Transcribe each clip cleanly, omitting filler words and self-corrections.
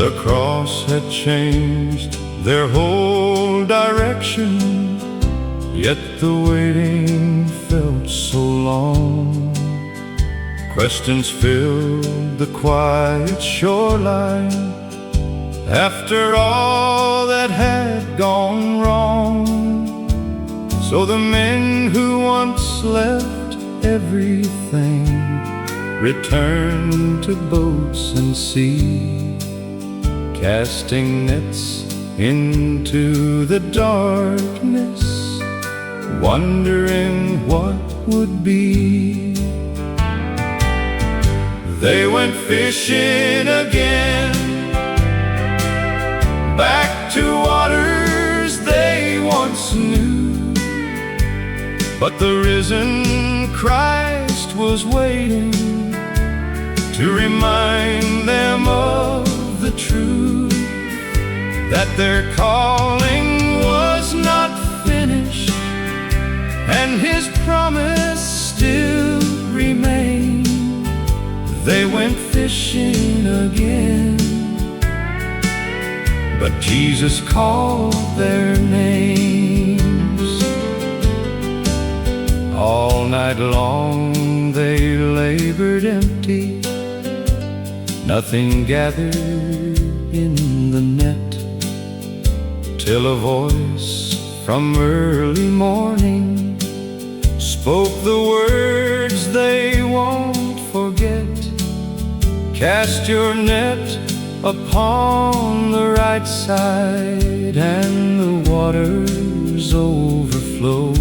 The cross had changed their whole direction, yet the waiting felt so long. Questions filled the quiet shoreline after all that had gone wrong. So the men who once left everything returned to boats and sea, casting nets into the darkness, wondering what would be. They went fishing again, back to waters they once knew. But the risen Christ was waiting to remind them of the truth, that their calling was not finished, and His promise still remained. They went fishing again, but Jesus called their names. All night long they labored empty, nothing gathered in the net, till a voice from early morning spoke the words they won't forget. Cast your net upon the right side, and the waters overflowed.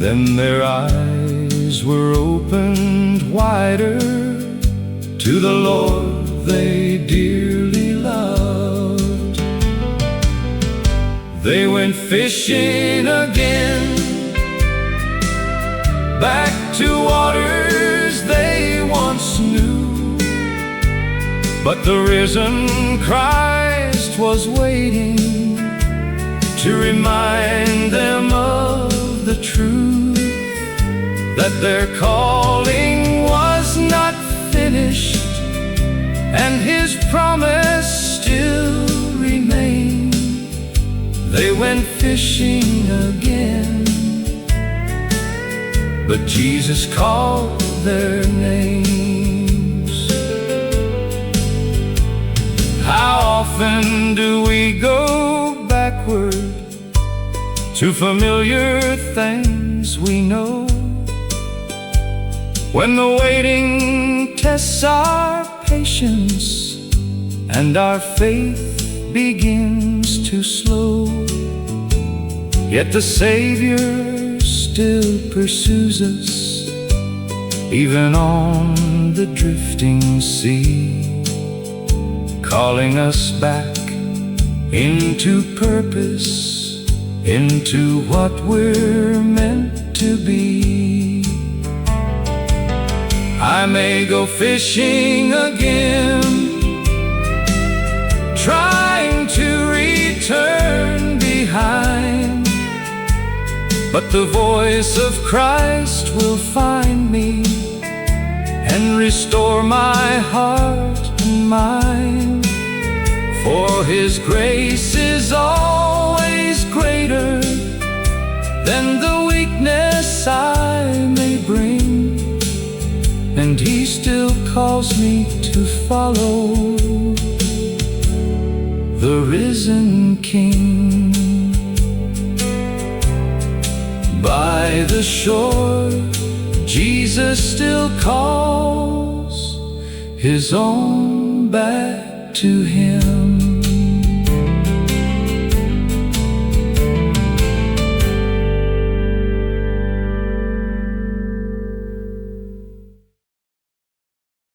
Then their eyes were opened wider to the Lord they dearly loved. They went fishing again, back to waters they once knew. But the risen Christ was waiting to remind them of the truth, that their calling was not finished, and His promise still remained. They went fishing again, but Jesus called their names. How often do we go backward to familiar things we know, when the waiting tests our patience and our faith begins to slow? Yet the Savior still pursues us, even on the drifting sea, calling us back into purpose, into what we're meant to be. I may go fishing again, trying to return behind, but the voice of Christ will find me and restore my heart and mind. For His grace is always greater than the weakness I may bring, and He still calls me to follow the risen King. By the shore, Jesus still calls His own back to Him.